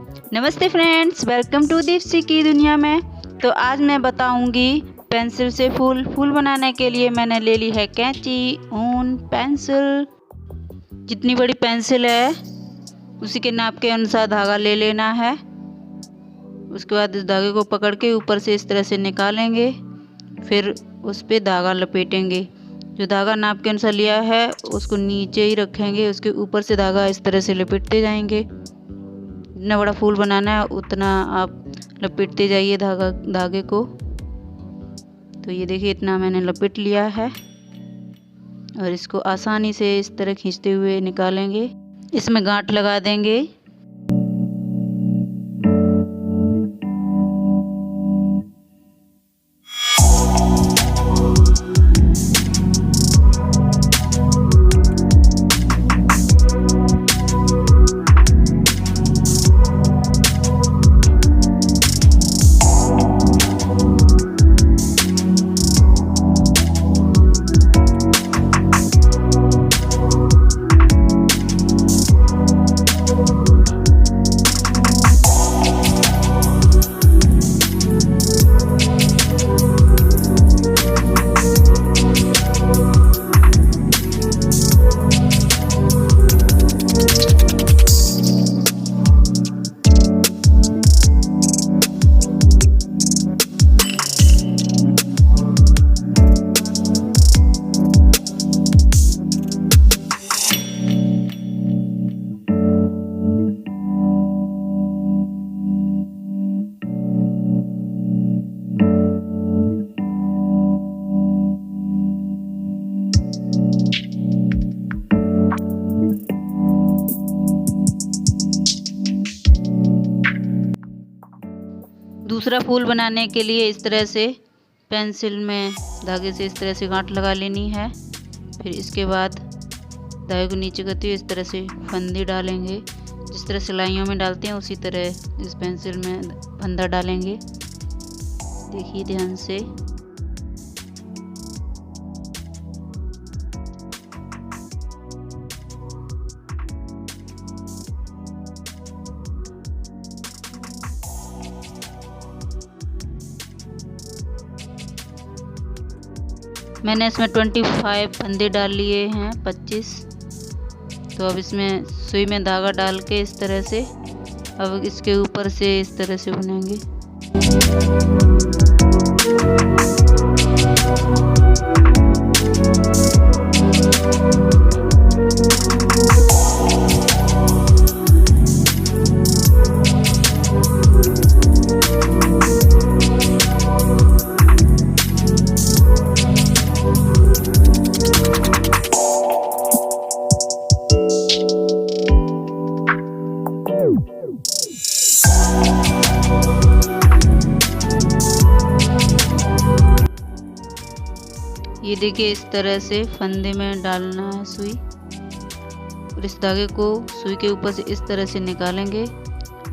नमस्ते friends, welcome to दीप्सी की दुनिया में। तो आज मैं बताऊंगी पेंसिल से फूल बनाने के लिए मैंने ले ली है कैंची, ऊन, पेंसिल। जितनी बड़ी पेंसिल है उसी के नाप के अनुसार धागा ले लेना है। उसके बाद इस धागे को पकड़ के ऊपर से इस तरह से निकालेंगे, फिर उस पर धागा लपेटेंगे। जो धागा नाप के अनुसार लिया है उसको नीचे ही रखेंगे, उसके ऊपर से धागा इस तरह से लपेटते जाएंगे। जितना बड़ा फूल बनाना है उतना आप लपेटते जाइए धागे को। तो ये देखिए इतना मैंने लपेट लिया है और इसको आसानी से इस तरह खींचते हुए निकालेंगे। इसमें गांठ लगा देंगे। दूसरा फूल बनाने के लिए इस तरह से पेंसिल में धागे से इस तरह से गांठ लगा लेनी है। फिर इसके बाद धागे को नीचे करते हुए इस तरह से फंदे डालेंगे। जिस तरह सिलाइयों में डालते हैं उसी तरह इस पेंसिल में फंदा डालेंगे। देखिए ध्यान से। मैंने इसमें 25 फंदे डाल लिए हैं, 25। तो अब इसमें सुई में धागा डाल के इस तरह से अब इसके ऊपर से इस तरह से बुनेंगे। ये देखिए इस तरह से फंदे में डालना है सुई और इस धागे को सुई के ऊपर से इस तरह से निकालेंगे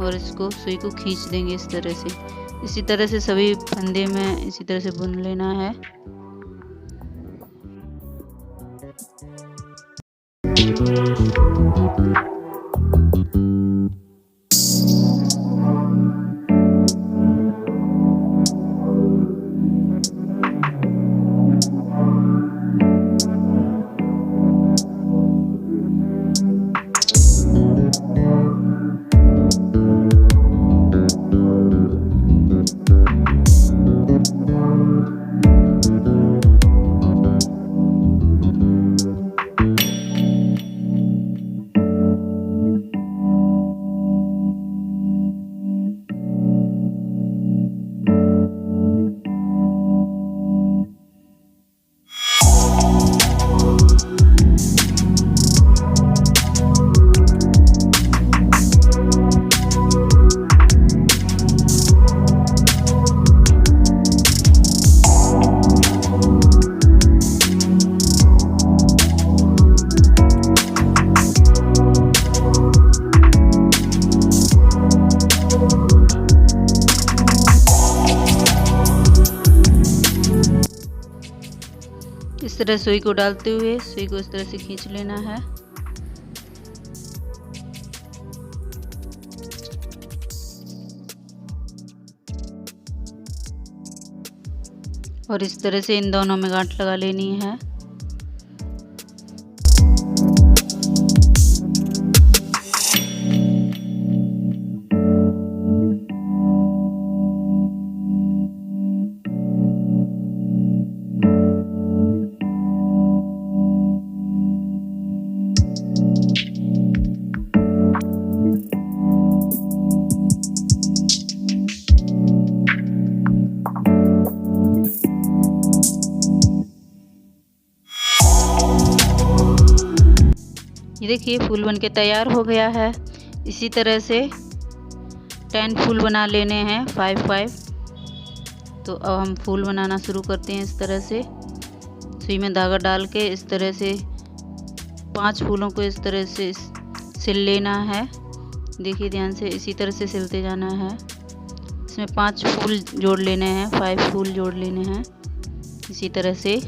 और इसको सुई को खींच देंगे इस तरह से। इसी तरह से सभी फंदे में इसी तरह से बुन लेना है। इस तरह सुई को डालते हुए सुई को इस तरह से खींच लेना है। और इस तरह से इन दोनों में गांठ लगा लेनी है। ये देखिए फूल बनके तैयार हो गया है। इसी तरह से 10 फूल बना लेने हैं, 5-5। तो अब हम फूल बनाना शुरू करते हैं। इस तरह से सुई में धागा डाल के इस तरह से 5 फूलों को इस तरह से सिल लेना है। देखिए ध्यान से इसी तरह से सिलते जाना है। इसमें 5 फूल जोड़ लेने हैं, 5 फूल जोड़ लेने हैं इसी तरह से।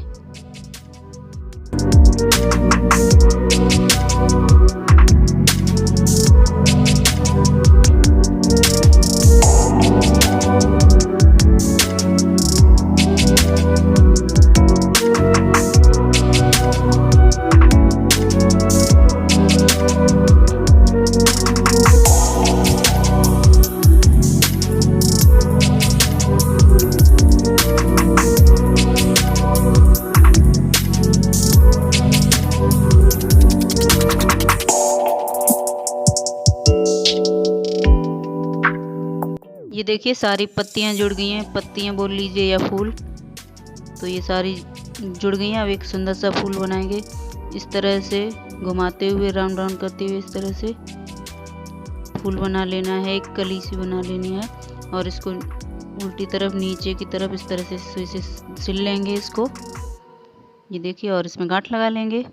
ये देखिए सारी पत्तियां जुड़ गई हैं, पत्तियां बोल लीजिए या फूल। तो ये सारी जुड़ गई हैं। अब एक सुंदर सा फूल बनाएंगे। इस तरह से घुमाते हुए राउंड राउंड करते हुए इस तरह से फूल बना लेना है। एक कली सी बना लेनी है और इसको उल्टी तरफ नीचे की तरफ इस तरह से सुई से सिल लेंगे इसको। ये देखिए और इसमें गांठ लगा लेंगे।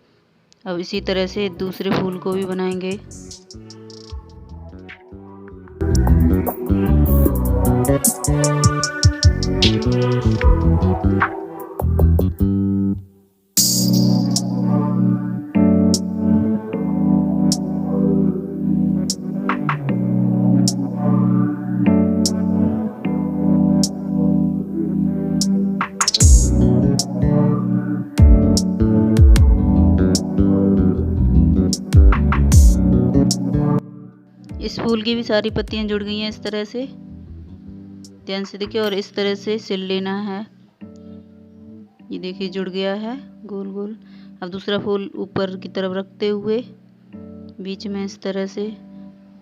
अब इसी तरह से दूसरे फूल को भी बनाएंगे। इस फूल की भी सारी पत्तियां जुड़ गई हैं इस तरह से, ध्यान से देखिए। और इस तरह से सिल लेना है। ये देखिए जुड़ गया है गोल गोल। अब दूसरा फूल ऊपर की तरफ रखते हुए बीच में इस तरह से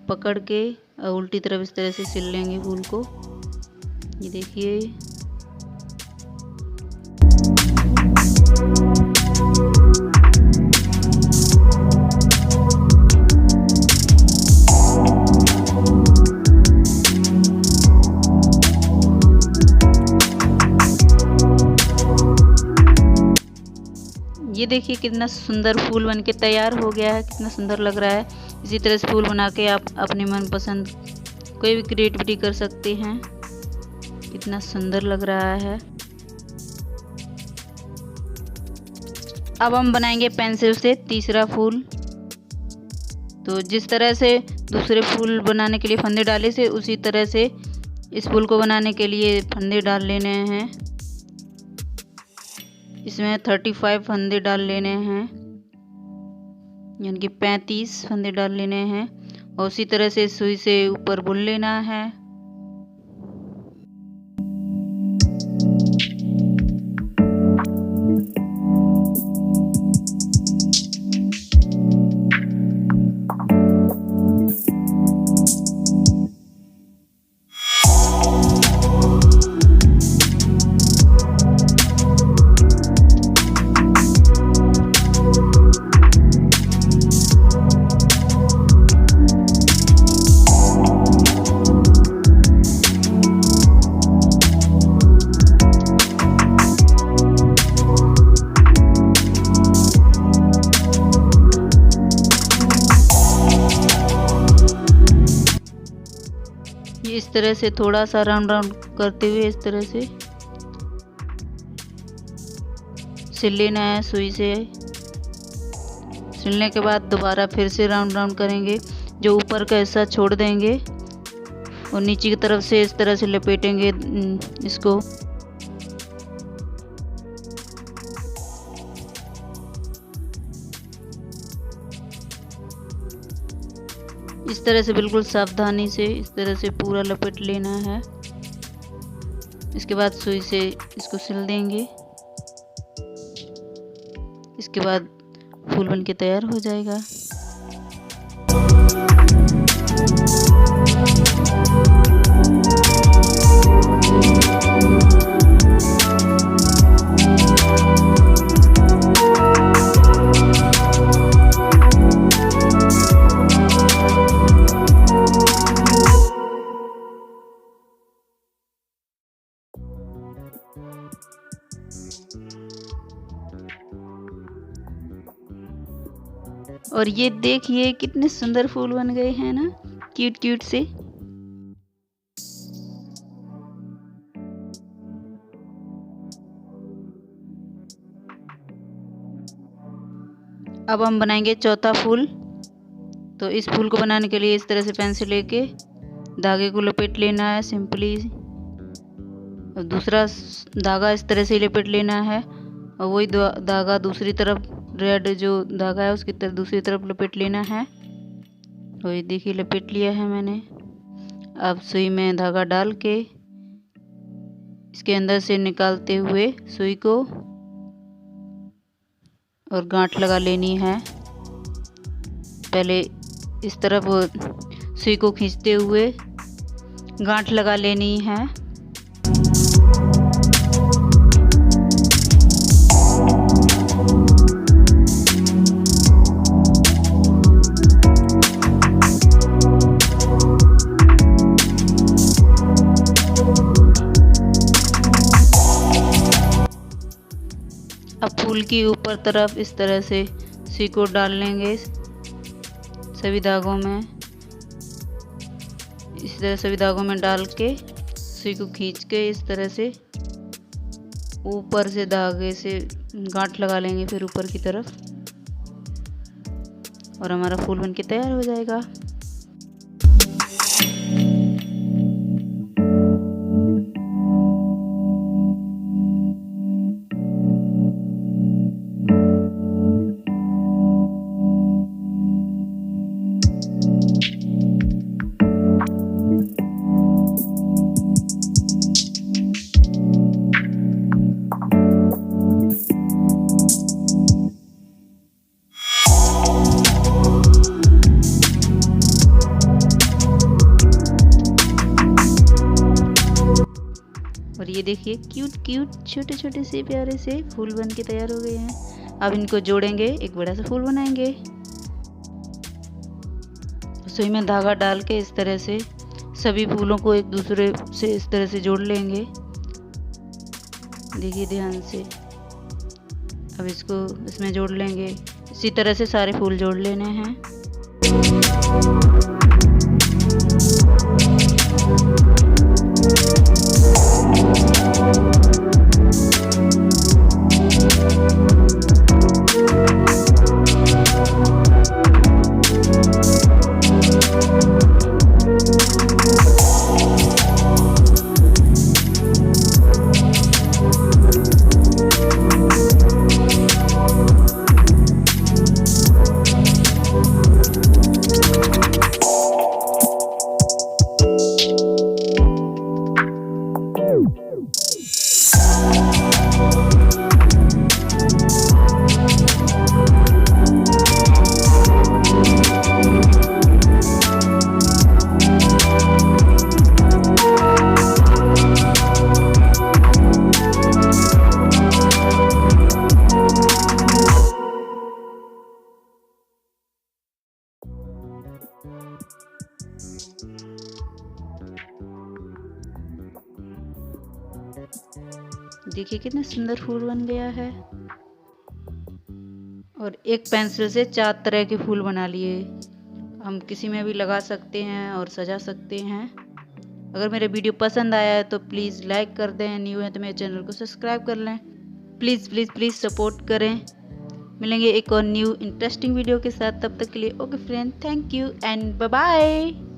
पकड़ के और उल्टी तरफ इस तरह से सिल लेंगे फूल को। ये देखिए ये देखिए कितना सुंदर फूल बनके तैयार हो गया है, कितना सुंदर लग रहा है। इसी तरह से फूल बना के आप अपनी मनपसंद कोई भी क्रिएटिविटी कर सकते हैं। कितना सुंदर लग रहा है। अब हम बनाएंगे पेंसिल से तीसरा फूल। तो जिस तरह से दूसरे फूल बनाने के लिए फंदे डाले से उसी तरह से इस फूल को बनाने के लिए फंदे डाल लेने हैं। इसमें 35 फंदे डाल लेने हैं, यानी कि 35 फंदे डाल लेने हैं और उसी तरह से सुई से ऊपर बुन लेना है। इस तरह से थोड़ा सा राउंड राउंड करते हुए इस तरह से सिल लेना है सुई से। सिलने के बाद दोबारा फिर से राउंड राउंड करेंगे, जो ऊपर का हिस्सा छोड़ देंगे और नीचे की तरफ से इस तरह से लपेटेंगे इसको। इस तरह से बिल्कुल सावधानी से इस तरह से पूरा लपेट लेना है। इसके बाद सुई से इसको सिल देंगे। इसके बाद फूल बन के तैयार हो जाएगा। और ये देखिए कितने सुंदर फूल बन गए हैं ना, क्यूट क्यूट से। अब हम बनाएंगे चौथा फूल। तो इस फूल को बनाने के लिए इस तरह से पेंसिल लेके धागे को लपेट लेना है सिंपली। और दूसरा धागा इस तरह से लपेट लेना है और वही धागा दूसरी तरफ, रेड जो धागा है उसकी तरफ दूसरी तरफ लपेट लेना है। तो ये देखिए लपेट लिया है मैंने। अब सुई में धागा डाल के इसके अंदर से निकालते हुए सुई को और गांठ लगा लेनी है। पहले इस तरफ सुई को खींचते हुए गांठ लगा लेनी है। अब फूल की ऊपर तरफ इस तरह से सुई को डाल लेंगे सभी धागों में। इस तरह सभी धागों में डाल के सुई को खींच के इस तरह से ऊपर से धागे से गांठ लगा लेंगे फिर ऊपर की तरफ, और हमारा फूल बनके तैयार हो जाएगा। और ये देखिए क्यूट क्यूट छोटे छोटे से प्यारे से फूल बन के तैयार हो गए हैं। अब इनको जोड़ेंगे, एक बड़ा सा फूल बनाएंगे। सुई में धागा डाल के इस तरह से सभी फूलों को एक दूसरे से इस तरह से जोड़ लेंगे। देखिए ध्यान से। अब इसको इसमें जोड़ लेंगे। इसी तरह से सारे फूल जोड़ लेने हैं। देखिए कितना सुंदर फूल बन गया है। और एक पेंसिल से 4 तरह के फूल बना लिए। हम किसी में भी लगा सकते हैं और सजा सकते हैं। अगर मेरा वीडियो पसंद आया है तो प्लीज़ लाइक कर दें, न्यू है तो मेरे चैनल को सब्सक्राइब कर लें। प्लीज़ प्लीज़ प्लीज़ सपोर्ट करें। मिलेंगे एक और न्यू इंटरेस्टिंग वीडियो के साथ, तब तक के लिए okay friend, thank you and bye bye.